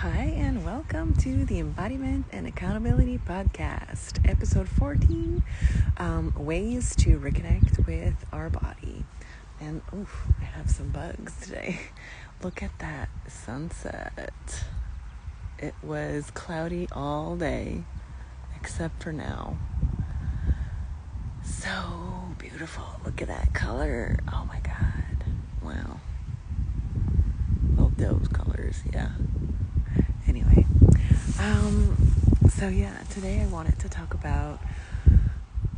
Hi, and welcome to the Embodiment and Accountability Podcast, Episode 14, Ways to Reconnect with Our Body. And, I have some bugs today. Look at that sunset. It was cloudy all day, except for now. So beautiful. Look at that color. Oh my God. Wow. Well, those colors, yeah. Anyway, today I wanted to talk about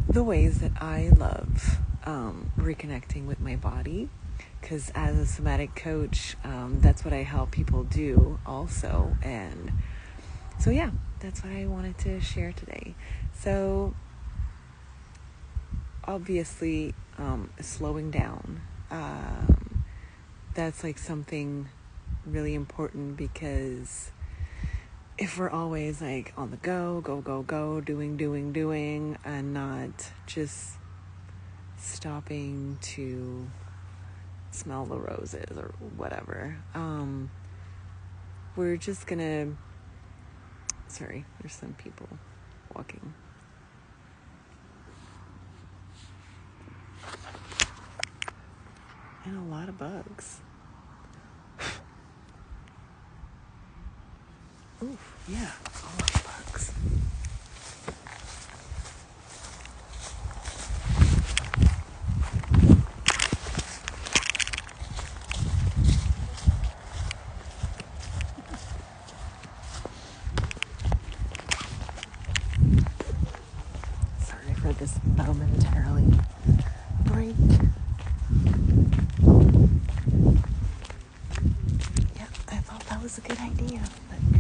the ways that I love reconnecting with my body, because as a somatic coach, that's what I help people do also, and so that's what I wanted to share today. So obviously, slowing down, that's like something really important, because if we're always like on the go, doing, and not just stopping to smell the roses or whatever, we're just gonna, sorry, there's some people walking. And a lot of bugs. Oof, yeah, a lot of bugs. Sorry for this momentarily break. Yeah, I thought that was a good idea, but no.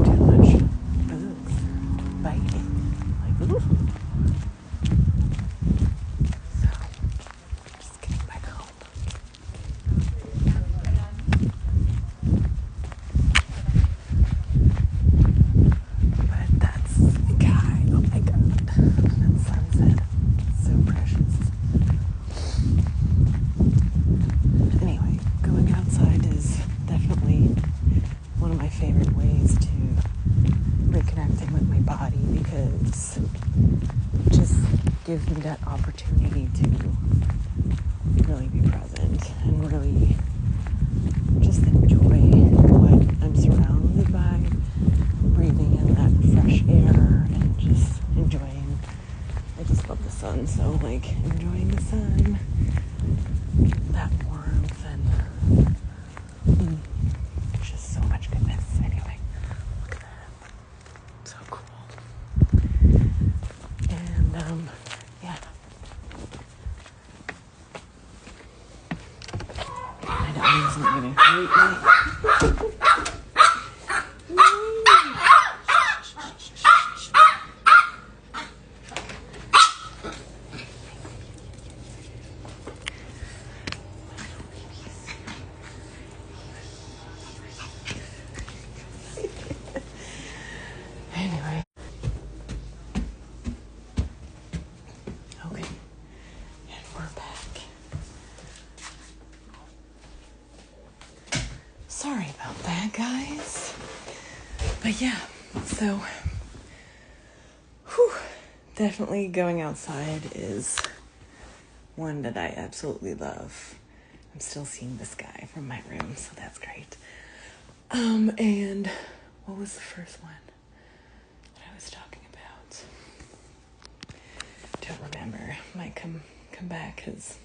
Too much bugs biting. Like, oof. So, just getting back home. But that's the guy. Oh my God. That sunset. So precious. Anyway, going outside is definitely one of my favorite ways to reconnecting with my body, because it just gives me that opportunity to really be present and really just enjoy what I'm surrounded by, breathing in that fresh air and just enjoying. I just love the sun, so like enjoying the sun, that warmth, and just so much goodness. Anyway, look at that. So cool. And I know he's not gonna hurt me. Anyway. Okay. And we're back. Sorry about that, guys. But so definitely going outside is one that I absolutely love. I'm still seeing the sky from my room, so that's great. And what was the first one that I was talking about? Don't remember. Might come back, because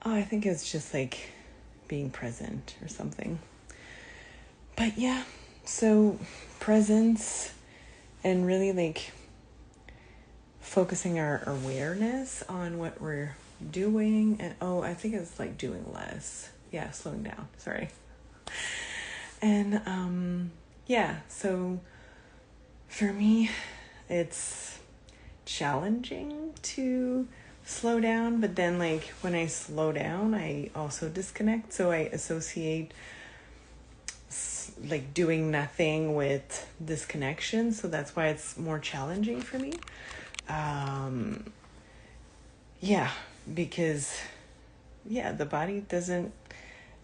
I think it's just like being present or something. But so presence and really like focusing our awareness on what we're doing, and I think it's like doing less. Slowing down. Sorry. And so for me, it's challenging to slow down, but then like when I slow down, I also disconnect. So I associate like doing nothing with disconnection. So that's why it's more challenging for me. Because the body doesn't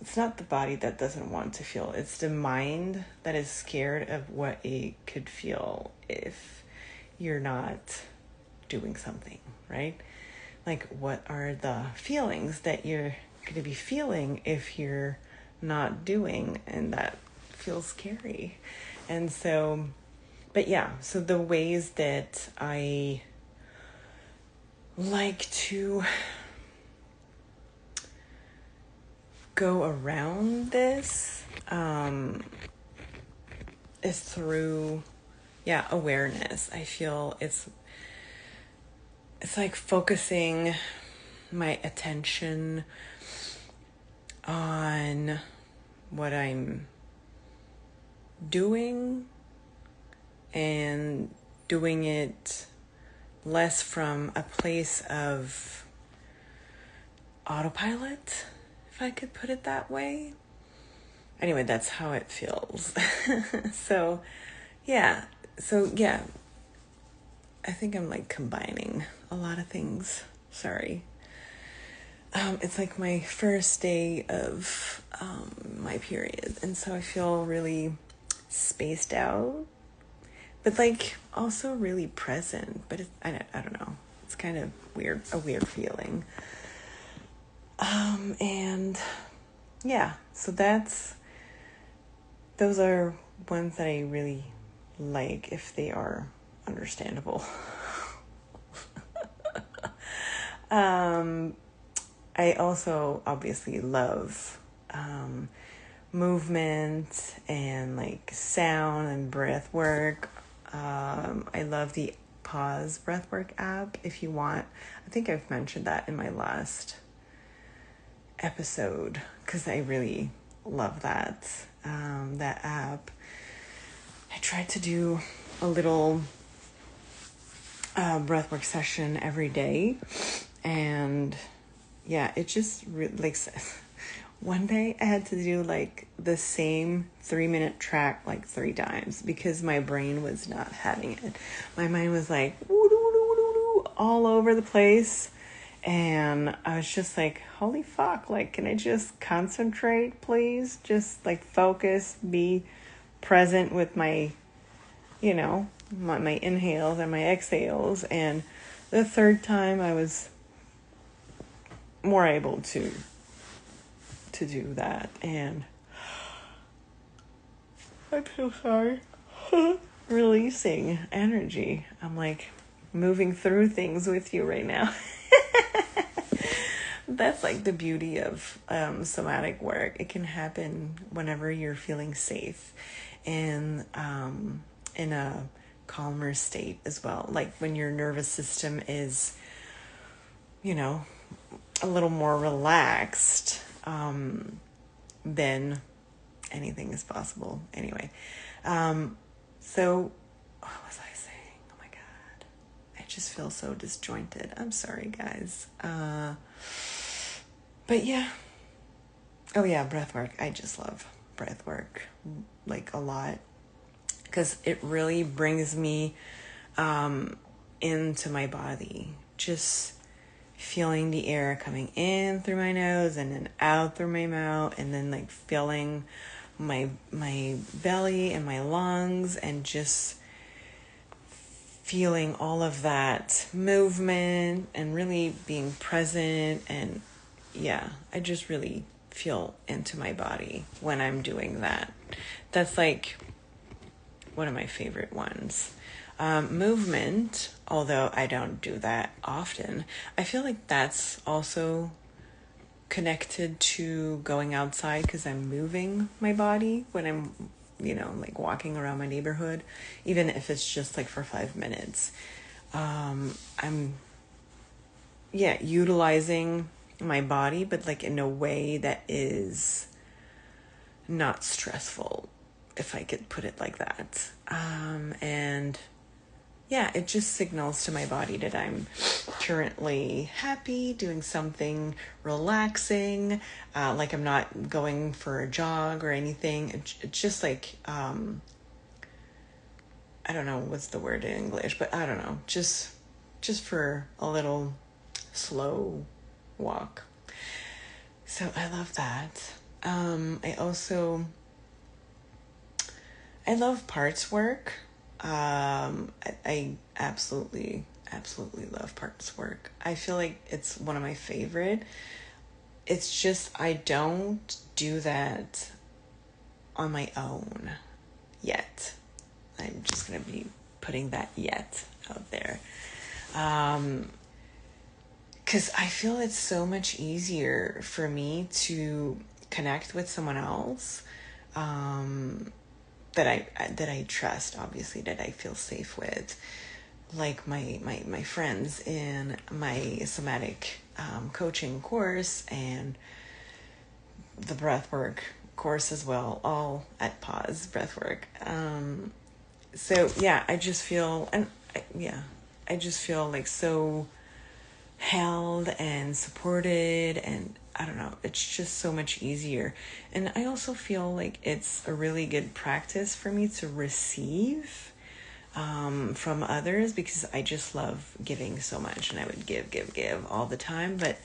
it's not the body that doesn't want to feel. It's the mind that is scared of what it could feel if you're not doing something, right? Like, what are the feelings that you're going to be feeling if you're not doing? And that feels scary. And so, but yeah, so the ways that I like to go around this is through awareness. I feel it's like focusing my attention on what I'm doing and doing it less from a place of autopilot, if I could put it that way. Anyway, that's how it feels. So yeah, I think I'm like combining a lot of things. Sorry. It's like my first day of my period, and so I feel really spaced out, but like also really present. But I don't know. It's kind of weird, a weird feeling. And yeah, so those are ones that I really like if they are understandable. I also obviously love movement and like sound and breath work. I love the Pause Breathwork app if you want. I think I've mentioned that in my last episode because I really love that app. I tried to do a little breathwork session every day, and yeah, it just like one day I had to do like the same 3-minute track like 3 times because my brain was not having it. My mind was like all over the place, and I was just like, holy fuck, like, can I just concentrate, please? Just like focus, be present with my, my inhales and my exhales. And the 3rd time I was more able to do that. And I'm so sorry. Releasing energy. I'm like moving through things with you right now. That's like the beauty of somatic work. It can happen whenever you're feeling safe and in a calmer state as well. Like when your nervous system is, a little more relaxed, then anything is possible. Anyway, so what was I saying? Oh my God. I just feel so disjointed. I'm sorry, guys. But yeah. Oh yeah, breath work. I just love breath work like a lot because it really brings me into my body. Just feeling the air coming in through my nose and then out through my mouth, and then like feeling my belly and my lungs, and just feeling all of that movement and really being present. And yeah, I just really feel into my body when I'm doing that. That's like one of my favorite ones. Movement, although I don't do that often, I feel like that's also connected to going outside because I'm moving my body when I'm, like walking around my neighborhood, even if it's just like for 5 minutes. I'm utilizing my body, but like in a way that is not stressful, if I could put it like that. And yeah, it just signals to my body that I'm currently happy, doing something relaxing, like I'm not going for a jog or anything. It's just like, I don't know what's the word in English, but I don't know, just for a little slow walk. So I love that. I love parts work. I absolutely love parts work. I feel like it's one of my favorite. It's just, I don't do that on my own yet. I'm just going to be putting that yet out there. 'Cause I feel it's so much easier for me to connect with someone else, that I trust, obviously, that I feel safe with, like my friends in my somatic coaching course and the breathwork course as well, all at Pause Breathwork. So yeah, I just feel like so held and supported, and I don't know, it's just so much easier. And I also feel like it's a really good practice for me to receive from others, because I just love giving so much, and I would give all the time. But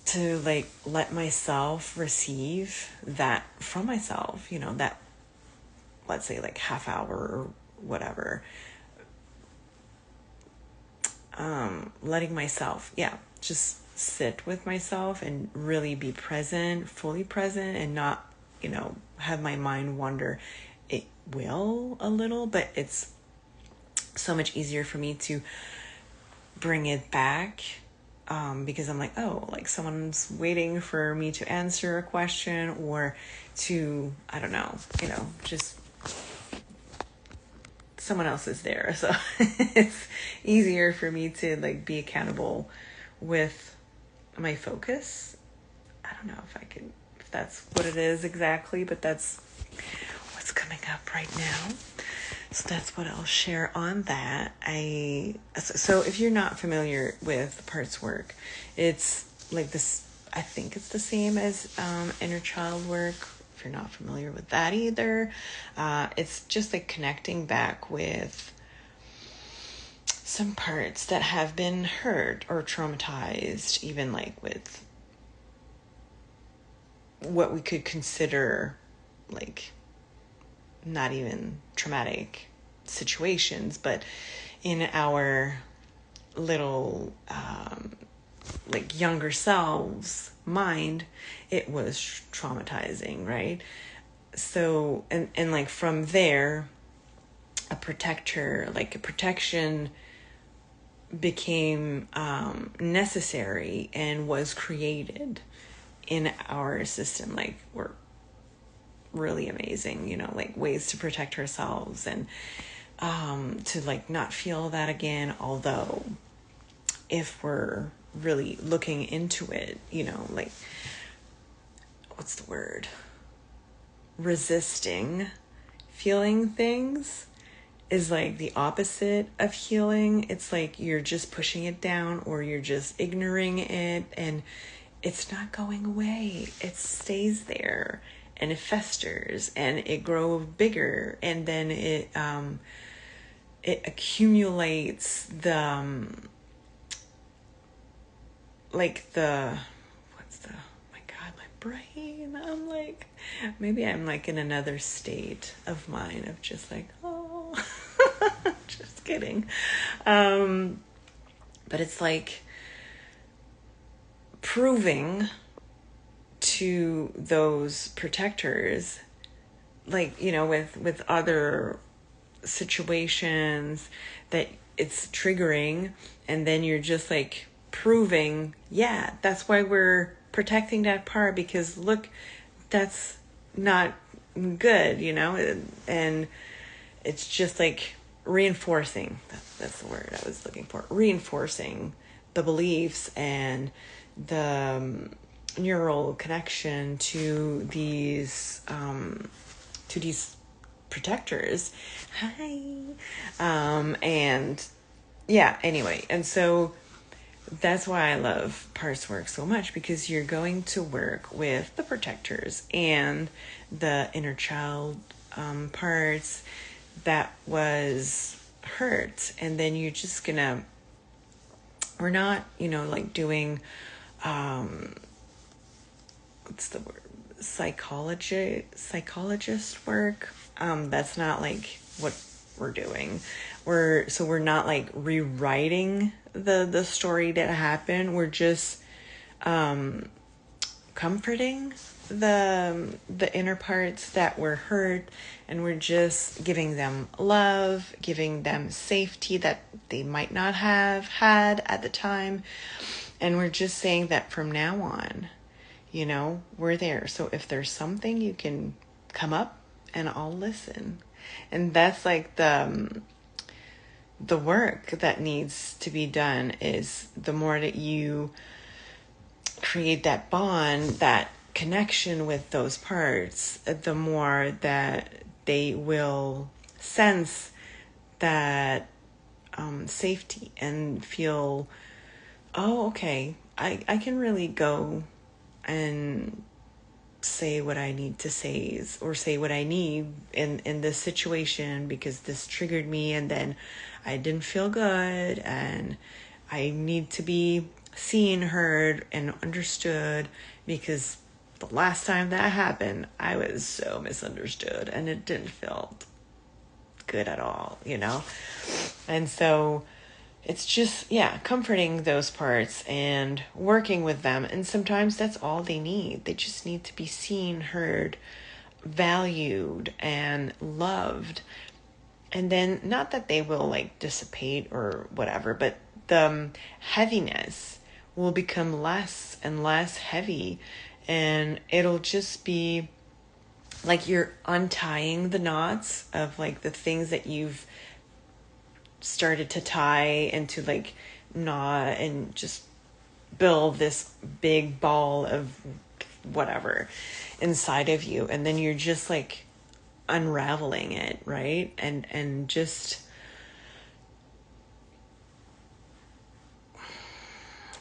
to like let myself receive that from myself, that, let's say, like half hour or whatever, letting myself, just sit with myself and really be present, fully present, and not, have my mind wander. It will a little, but it's so much easier for me to bring it back, because I'm like, oh, like someone's waiting for me to answer a question, or to, I don't know, just someone else is there. So it's easier for me to like be accountable with my focus. I don't know if that's what it is exactly, but that's what's coming up right now. So that's what I'll share on that. So if you're not familiar with parts work, it's like this, I think it's the same as inner child work. If you're not familiar with that either, it's just like connecting back with some parts that have been hurt or traumatized, even like with what we could consider like not even traumatic situations, but in our little like younger selves mind, it was traumatizing, right? So and like from there, a protection became necessary and was created in our system. Like, we're really amazing, like ways to protect ourselves and to like not feel that again. Although if we're really looking into it, like, what's the word? Resisting feeling things is like the opposite of healing. It's like you're just pushing it down, or you're just ignoring it, and it's not going away. It stays there, and it festers, and it grows bigger, and then it accumulates the my God, my brain. I'm like, maybe I'm like in another state of mind of just like, oh, just kidding. But it's like proving to those protectors, like, with other situations that it's triggering, and then you're just like proving, that's why we're protecting that part, because look, that's not good, and it's just like reinforcing, that's the word I was looking for, reinforcing the beliefs and the neural connection to these protectors. Hi. And anyway, and so that's why I love parts work so much, because you're going to work with the protectors and the inner child parts that was hurt, and then you're just gonna, we're not like doing what's the word? Psychologist work. That's not like what we're doing. We're not like rewriting the story that happened. We're just comforting the inner parts that were hurt, and we're just giving them love, giving them safety that they might not have had at the time. And we're just saying that from now on, we're there. So if there's something, you can come up and I'll listen. And that's like the work that needs to be done, is the more that you create that bond, that connection with those parts, the more that they will sense that safety and feel, oh, okay, I can really go and say what I need to say, or say what I need in this situation, because this triggered me and then I didn't feel good, and I need to be seen, heard, and understood, because the last time that happened, I was so misunderstood and it didn't feel good at all, And so it's just, comforting those parts and working with them. And sometimes that's all they need. They just need to be seen, heard, valued, and loved. And then, not that they will like dissipate or whatever, but the heaviness will become less and less heavy. And it'll just be like you're untying the knots of like the things that you've started to tie into like knot, and just build this big ball of whatever inside of you. And then you're just like unraveling it, right? And just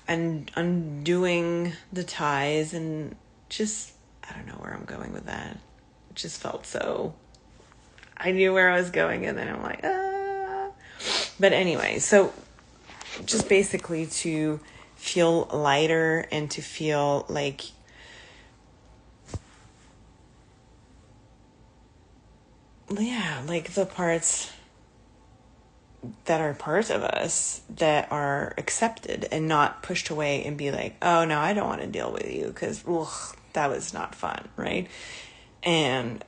undoing the ties, and just, I don't know where I'm going with that. It just felt so, I knew where I was going, and then I'm like, But anyway, so just basically to feel lighter and to feel like like the parts that are parts of us that are accepted and not pushed away and be like, oh no, I don't want to deal with you because that was not fun, right? And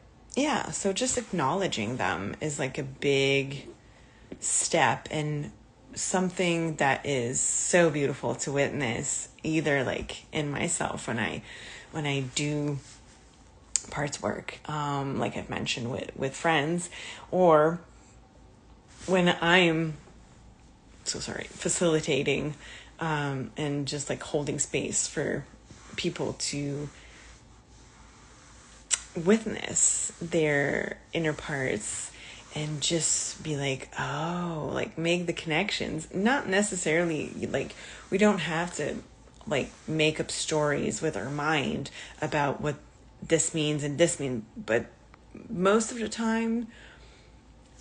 so just acknowledging them is like a big step, and something that is so beautiful to witness, either like in myself when I do parts work, like I've mentioned with friends, or when I'm facilitating and just like holding space for people to witness their inner parts and just be like, oh, like make the connections. Not necessarily like, we don't have to like make up stories with our mind about what this means and this means, but most of the time,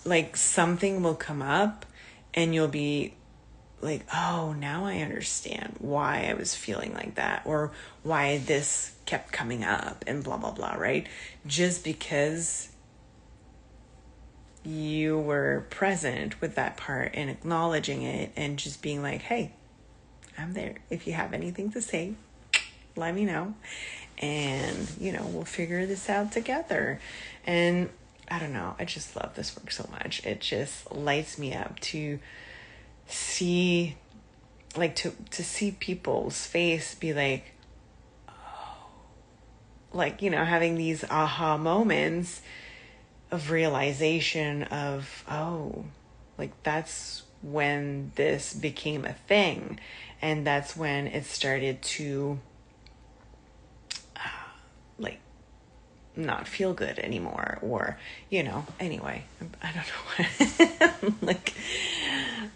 like something will come up and you'll be like, oh, now I understand why I was feeling like that, or why this kept coming up, and blah, blah, blah, right? Just because you were present with that part and acknowledging it and just being like, hey, I'm there. If you have anything to say, let me know. And, we'll figure this out together. And I don't know, I just love this work so much. It just lights me up to see, like to see people's face be like, oh, like, having these aha moments of realization of, oh, like that's when this became a thing. And that's when it started to like not feel good anymore, or, anyway, I don't know. Like,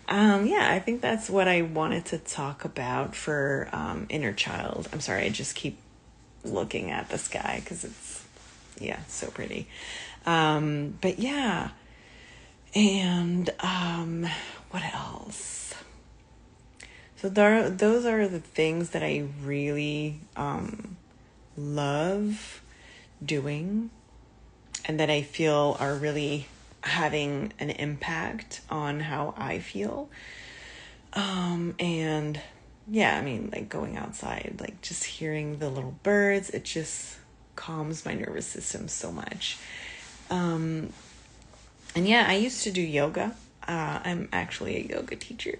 I think that's what I wanted to talk about for inner child. I'm sorry, I just keep looking at the sky because it's, so pretty. But yeah. And what else? So those are the things that I really love doing and that I feel are really having an impact on how I feel. And yeah, I mean, like going outside, like just hearing the little birds, it just calms my nervous system so much. And yeah, I used to do yoga. I'm actually a yoga teacher.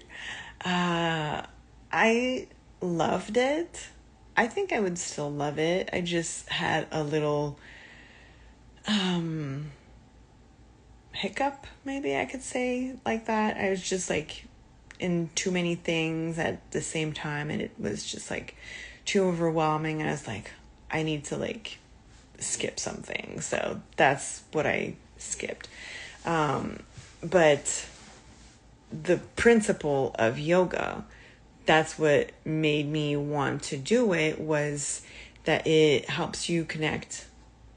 I loved it. I think I would still love it. I just had a little hiccup, maybe I could say like that. I was just like in too many things at the same time, and it was just like too overwhelming. And I was like, I need to like skip something. So that's what I skipped. But the principle of yoga, that's what made me want to do it, was that it helps you connect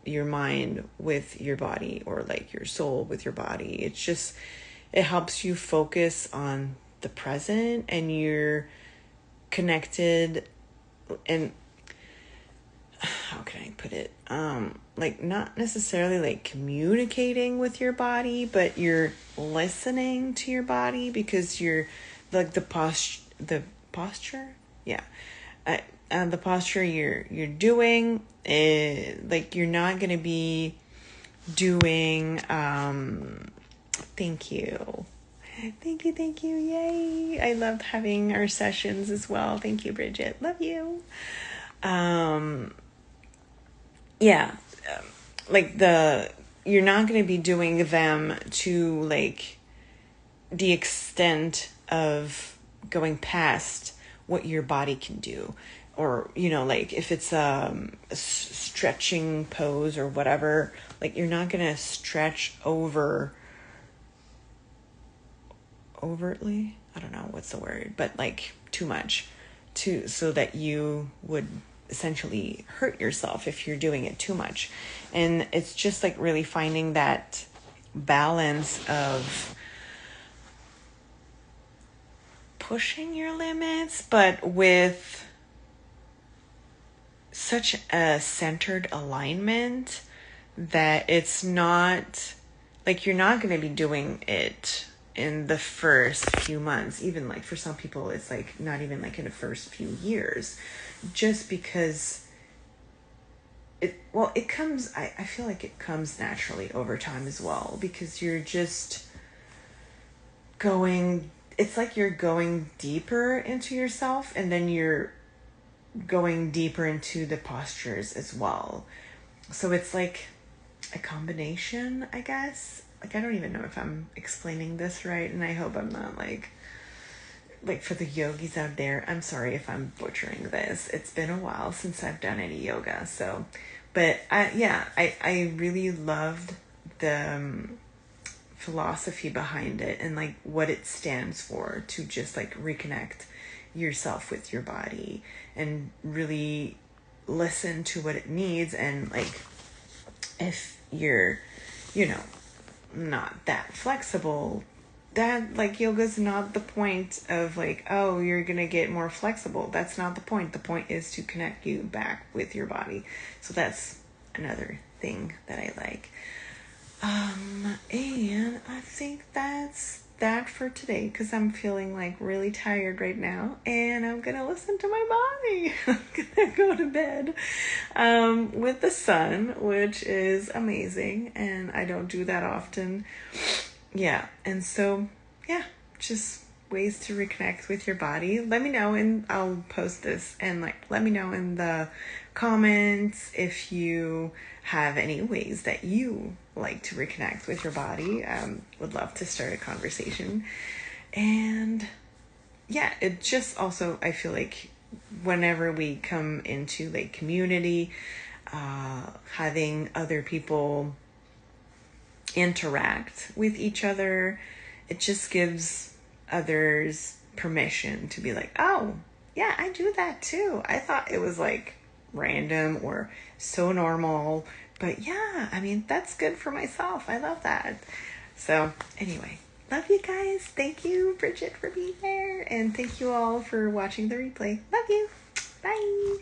your mind with your body, or like your soul with your body. It's just, it helps you focus on the present, and you're connected, and how can I put it? Like not necessarily like communicating with your body, but you're listening to your body, because you're like the posture. Yeah. The posture you're doing, like you're not going to be doing, thank you. Yay. I loved having our sessions as well. Thank you, Bridget. Love you. Like you're not going to be doing them to like the extent of going past what your body can do, or, you know, like if it's a stretching pose or whatever, like you're not going to stretch overtly. I don't know what's the word, but like too much so that you would essentially hurt yourself if you're doing it too much. And it's just like really finding that balance of pushing your limits, but with such a centered alignment that it's not like you're not going to be doing it in the first few months. Even like for some people, it's like not even like in the first few years, just because it comes, I feel like it comes naturally over time as well, because you're just it's like you're going deeper into yourself, and then you're going deeper into the postures as well. So it's like a combination, I guess. Like, I don't even know if I'm explaining this right, and I hope I'm not like for the yogis out there, I'm sorry if I'm butchering this. It's been a while since I've done any yoga. So, but I really loved the philosophy behind it, and like what it stands for, to just like reconnect yourself with your body and really listen to what it needs. And like, if you're, not that flexible, that like yoga's not the point of like, oh, you're gonna get more flexible. That's not the point. The point is to connect you back with your body. So that's another thing that I like. And I think that's that for today, because I'm feeling like really tired right now, and I'm gonna listen to my body. I'm gonna go to bed with the sun, which is amazing, and I don't do that often. Yeah, and so just ways to reconnect with your body. Let me know, and I'll post this, and like let me know in the comments if you have any ways that you like to reconnect with your body. Would love to start a conversation. And it just also, I feel like whenever we come into like community, having other people interact with each other, it just gives others permission to be like, oh yeah, I do that too. I thought it was like random or so normal, but yeah, I mean, that's good for myself. I love that. So anyway, love you guys. Thank you, Bridget, for being there, and thank you all for watching the replay. Love you. Bye.